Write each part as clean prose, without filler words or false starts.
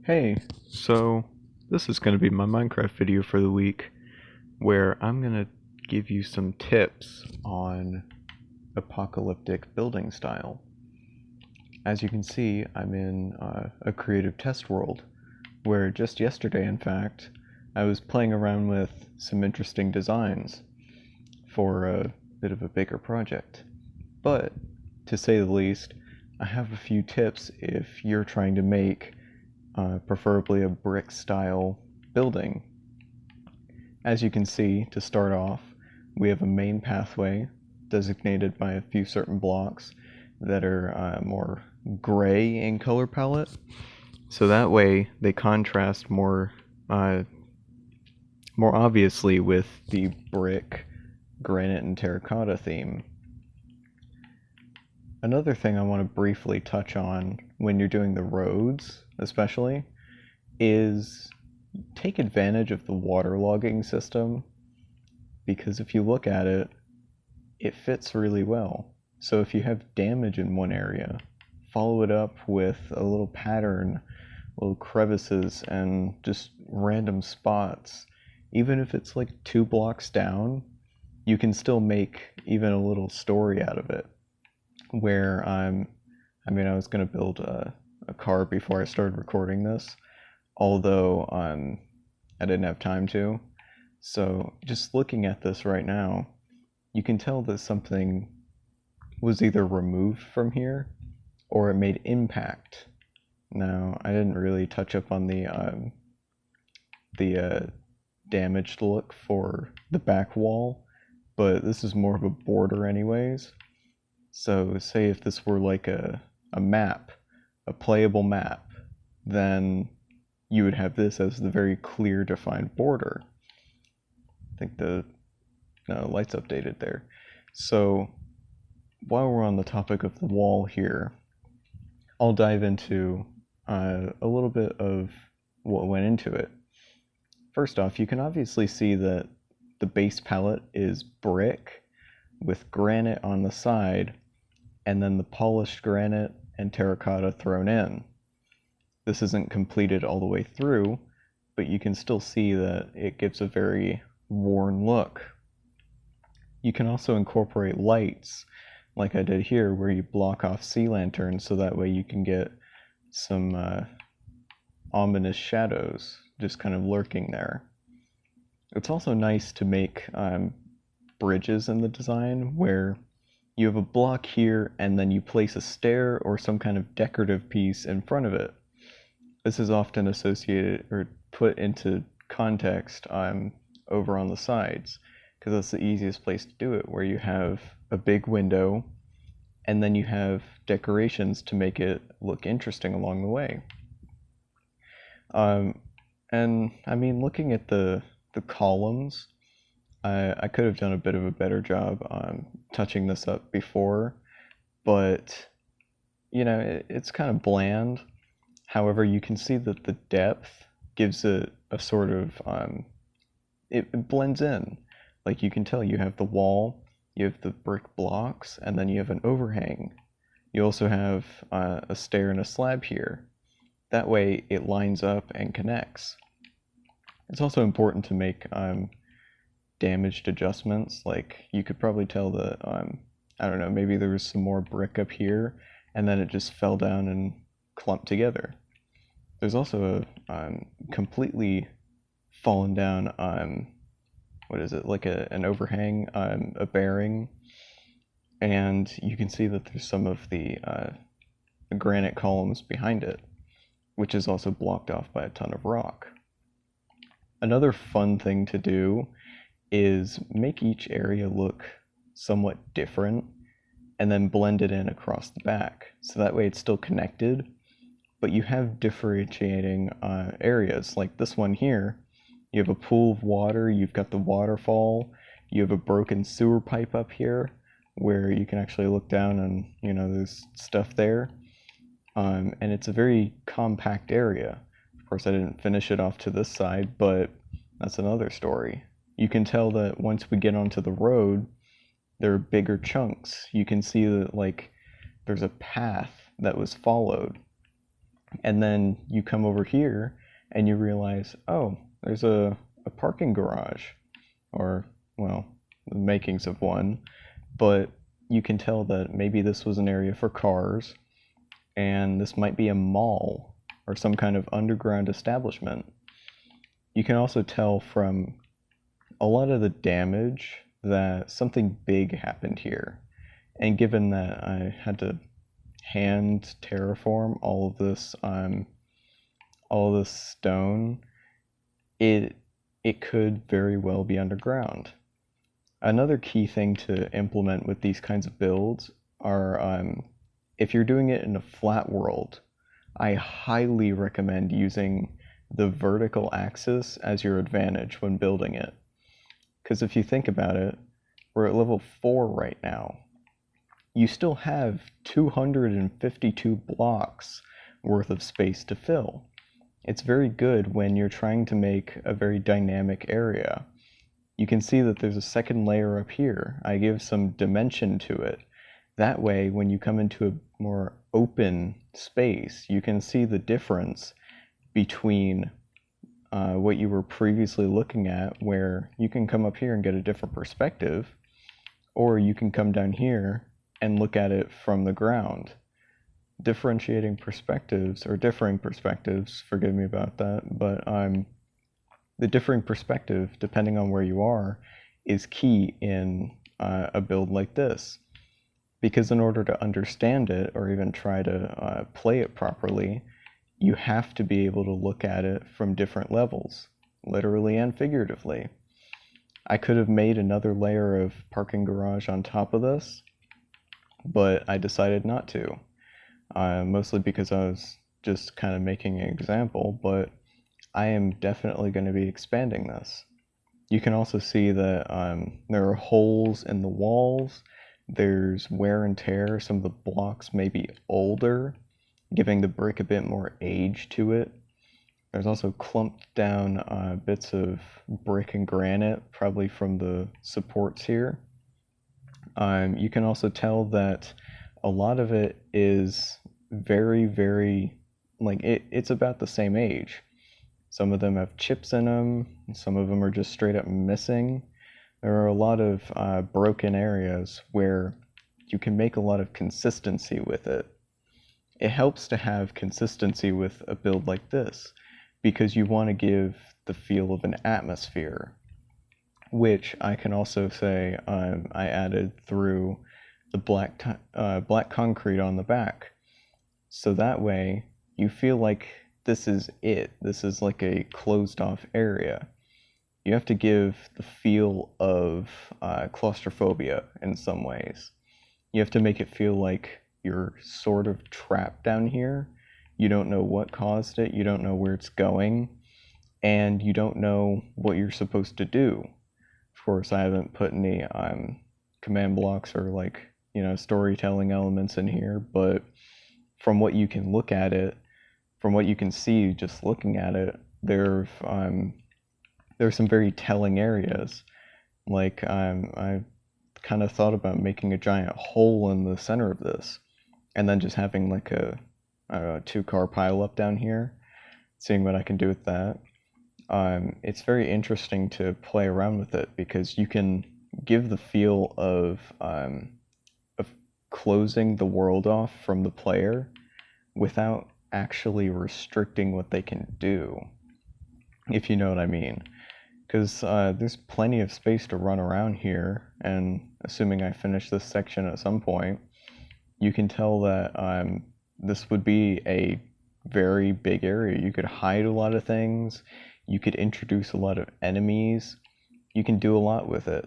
Hey, so this is going to be my Minecraft video for the week where I'm going to give you some tips on apocalyptic building style. As you can see, I'm in a creative test world where just yesterday, in fact, I was playing around with some interesting designs for a bit of a bigger project. But, to say the least, I have a few tips if you're trying to make preferably a brick style building. As you can see, to start off, we have a main pathway designated by a few certain blocks that are more gray in color palette. So that way they contrast more obviously with the brick, granite, and terracotta theme. Another thing I want to briefly touch on when you're doing the roads, especially, is take advantage of the waterlogging system, because if you look at it, it fits really well. So if you have damage in one area, follow it up with a little pattern, little crevices, and just random spots. Even if it's like 2 blocks down, you can still make even a little story out of it. Where I was going to build a car before I started recording this, although I didn't have time to. So just looking at this right now, you can tell that something was either removed from here or it made impact. Now, I didn't really touch up on the damaged look for the back wall, but this is more of a border anyways. So say if this were like a map, a playable map, then you would have this as the very clear defined border. I think the light's updated there. So while we're on the topic of the wall here, I'll dive into a little bit of what went into it. First off, you can obviously see that the base palette is brick with granite on the side, and then the polished granite and terracotta thrown in. This isn't completed all the way through, but you can still see that it gives a very worn look. You can also incorporate lights, like I did here, where you block off sea lanterns so that way you can get some ominous shadows just kind of lurking there. It's also nice to make bridges in the design where you have a block here and then you place a stair or some kind of decorative piece in front of it. This is often associated or put into context over on the sides, because that's the easiest place to do it, where you have a big window and then you have decorations to make it look interesting along the way. And I mean, looking at the columns, I could have done a bit of a better job on touching this up before, but it's kind of bland. However, you can see that the depth gives it a sort of it blends in. Like, you can tell you have the wall, you have the brick blocks, and then you have an overhang. You also have a stair and a slab here. That way it lines up and connects. It's also important to make damaged adjustments. Like, you could probably tell that I don't know, maybe there was some more brick up here and then it just fell down and clumped together. There's also a completely fallen down what is it, like an overhang, a bearing, and you can see that there's some of the granite columns behind it, which is also blocked off by a ton of rock. Another fun thing to do is make each area look somewhat different and then blend it in across the back. So that way it's still connected, but you have differentiating areas. Like this one here, you have a pool of water, you've got the waterfall, you have a broken sewer pipe up here where you can actually look down and, there's stuff there. And it's a very compact area. Of course, I didn't finish it off to this side, but that's another story. You can tell that once we get onto the road, there are bigger chunks. You can see that, like, there's a path that was followed. And then you come over here and you realize, oh, there's a parking garage, or, well, the makings of one, but you can tell that maybe this was an area for cars, and this might be a mall or some kind of underground establishment. You can also tell from a lot of the damage that something big happened here. And given that I had to hand terraform all of this stone, it it could very well be underground. Another key thing to implement with these kinds of builds are if you're doing it in a flat world, I highly recommend using the vertical axis as your advantage when building it. Because if you think about it, we're at level 4 right now. You still have 252 blocks worth of space to fill. It's very good when you're trying to make a very dynamic area. You can see that there's a second layer up here. I give some dimension to it. That way, when you come into a more open space, you can see the difference between what you were previously looking at, where you can come up here and get a different perspective, or you can come down here and look at it from the ground. Differentiating perspectives, or differing perspectives, forgive me about that, but the differing perspective, depending on where you are, is key in a build like this. Because in order to understand it, or even try to play it properly, you have to be able to look at it from different levels, literally and figuratively. I could have made another layer of parking garage on top of this, but I decided not to. Mostly because I was just kind of making an example, but I am definitely going to be expanding this. You can also see that there are holes in the walls, there's wear and tear, some of the blocks may be older, giving the brick a bit more age to it. There's also clumped down bits of brick and granite, probably from the supports here. You can also tell that a lot of it is very, very, like, it's about the same age. Some of them have chips in them, some of them are just straight up missing. There are a lot of broken areas where you can make a lot of consistency with it. It helps to have consistency with a build like this, because you want to give the feel of an atmosphere, which I can also say I added through the black concrete on the back. So that way you feel like this is it. This is like a closed off area. You have to give the feel of claustrophobia in some ways. You have to make it feel like you're sort of trapped down here. You don't know what caused it, you don't know where it's going, and you don't know what you're supposed to do. Of course, I haven't put any command blocks or, like, storytelling elements in here, but from what you can look at it, from what you can see just looking at it, there's some very telling areas. Like, I kind of thought about making a giant hole in the center of this, and then just having like a 2-car pileup down here, seeing what I can do with that. It's very interesting to play around with it, because you can give the feel of closing the world off from the player without actually restricting what they can do, if you know what I mean. Because there's plenty of space to run around here, and assuming I finish this section at some point, you can tell that this would be a very big area. You could hide a lot of things, you could introduce a lot of enemies, you can do a lot with it.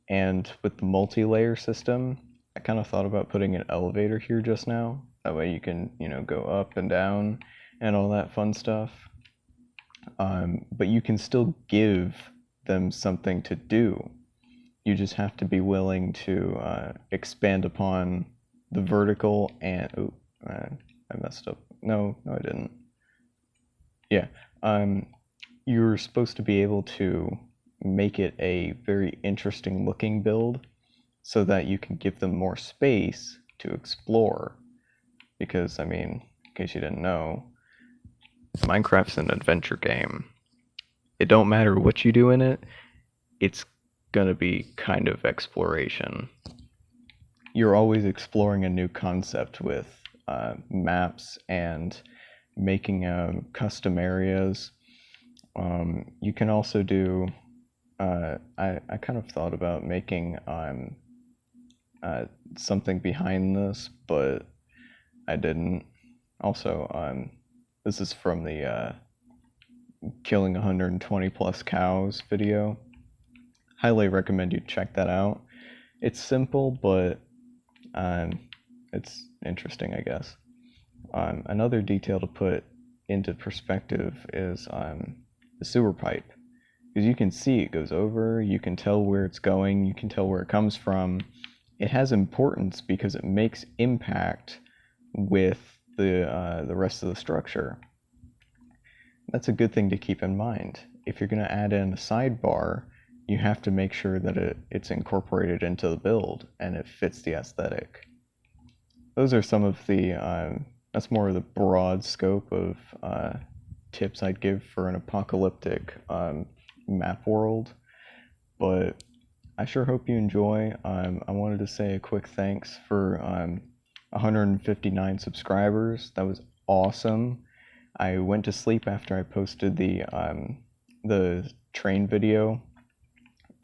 And with the multi-layer system, I kind of thought about putting an elevator here just now. That way you can, go up and down and all that fun stuff. But you can still give them something to do. You just have to be willing to expand upon the vertical and... Oh, I messed up. No, I didn't. Yeah. You're supposed to be able to make it a very interesting looking build so that you can give them more space to explore. Because, in case you didn't know, Minecraft's an adventure game. It don't matter what you do in it, it's gonna be kind of exploration. You're always exploring a new concept with maps and making custom areas. You can also do. I kind of thought about making something behind this, but I didn't. Also, this is from the killing 120 plus cows video. Highly recommend you check that out. It's simple, but it's interesting, I guess. Another detail to put into perspective is the sewer pipe. Because you can see it goes over, you can tell where it's going, you can tell where it comes from. It has importance because it makes impact with the rest of the structure. That's a good thing to keep in mind. If you're going to add in a sidebar, you have to make sure that it's incorporated into the build and it fits the aesthetic. Those are some of the, that's more of the broad scope of tips I'd give for an apocalyptic map world, but I sure hope you enjoy. I wanted to say a quick thanks for 159 subscribers. That was awesome. I went to sleep after I posted the train video,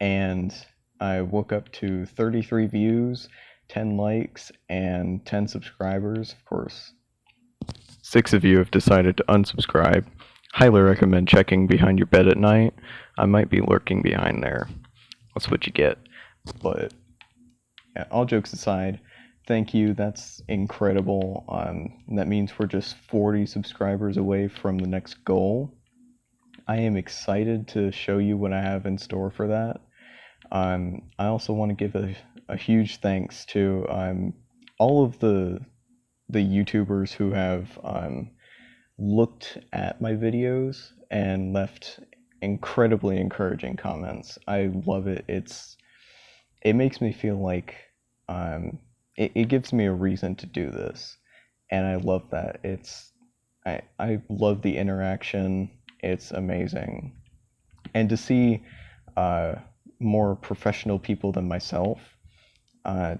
and I woke up to 33 views, 10 likes, and 10 subscribers. Of course, 6 of you have decided to unsubscribe. Highly recommend checking behind your bed at night. I might be lurking behind there. That's what you get. But yeah, all jokes aside, thank you. That's incredible. That means we're just 40 subscribers away from the next goal. I am excited to show you what I have in store for that. I also want to give a huge thanks to all of the YouTubers who have looked at my videos and left incredibly encouraging comments. I love it. It makes me feel like it gives me a reason to do this, and I love that. I love the interaction. It's amazing, and to see more professional people than myself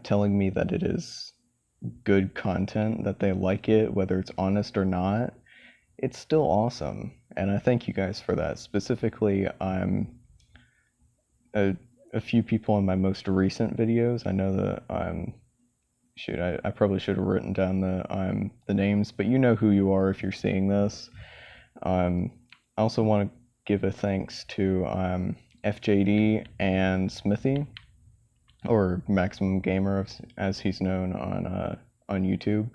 telling me that it is good content, that they like it, whether it's honest or not, it's still awesome, and I thank you guys for that. Specifically, a few people in my most recent videos. I know that shoot, I probably should have written down the names, but you know who you are if you're seeing this. I also want to give a thanks to FJD and Smithy, or Maximum Gamer as he's known on YouTube.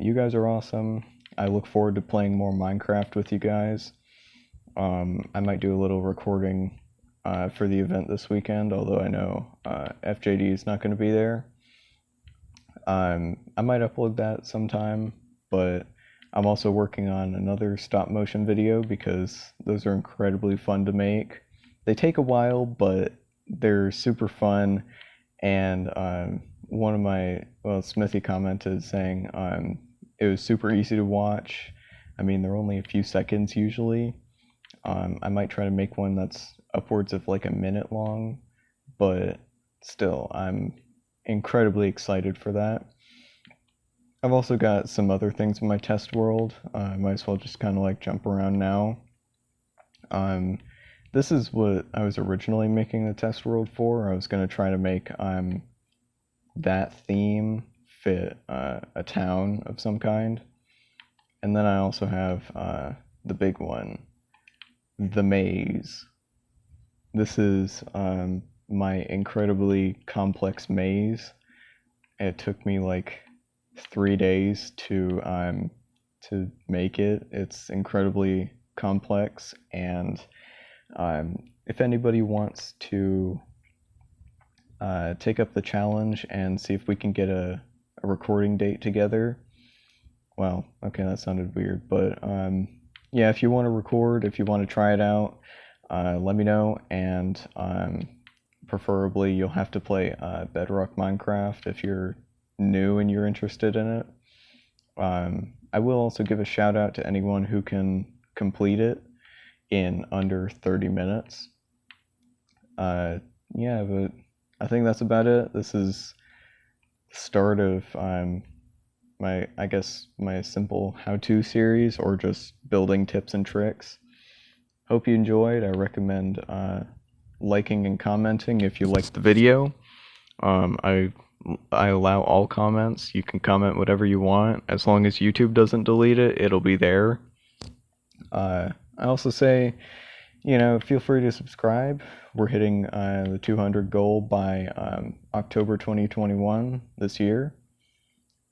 You guys are awesome. I look forward to playing more Minecraft with you guys. I might do a little recording for the event this weekend, although I know FJD is not going to be there. I might upload that sometime, but I'm also working on another stop motion video because those are incredibly fun to make. They take a while, but they're super fun, and one of my, Smithy commented saying it was super easy to watch. I mean, they're only a few seconds usually. I might try to make one that's upwards of like a minute long, but still, I'm incredibly excited for that. I've also got some other things in my test world. I might as well just kind of like jump around now. This is what I was originally making the test world for. I was going to try to make that theme fit a town of some kind. And then I also have the big one, the maze. This is my incredibly complex maze. It took me like 3 days to make it. It's incredibly complex, and if anybody wants to take up the challenge and see if we can get a recording date together, well, okay, that sounded weird, but yeah, if you want to record, if you want to try it out, let me know, and preferably you'll have to play Bedrock Minecraft if you're new and you're interested in it. I will also give a shout out to anyone who can complete it in under 30 minutes. Yeah, but I think that's about it. This is the start of my simple how-to series, or just building tips and tricks. Hope you enjoyed. I recommend liking and commenting if you liked the video. I allow all comments. You can comment whatever you want. As long as YouTube doesn't delete it, it'll be there. I also say, feel free to subscribe. We're hitting the 200 goal by October 2021 this year.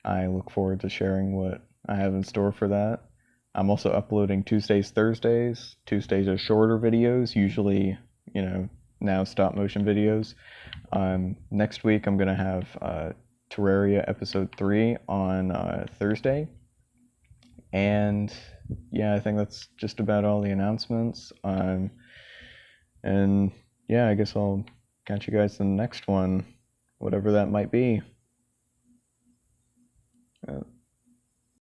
I look forward to sharing what I have in store for that. I'm also uploading Tuesdays, Thursdays. Tuesdays are shorter videos, usually, now stop motion videos. Next week I'm going to have Terraria episode 3 on Thursday. And yeah, I think that's just about all the announcements. And yeah, I guess I'll catch you guys in the next one, whatever that might be.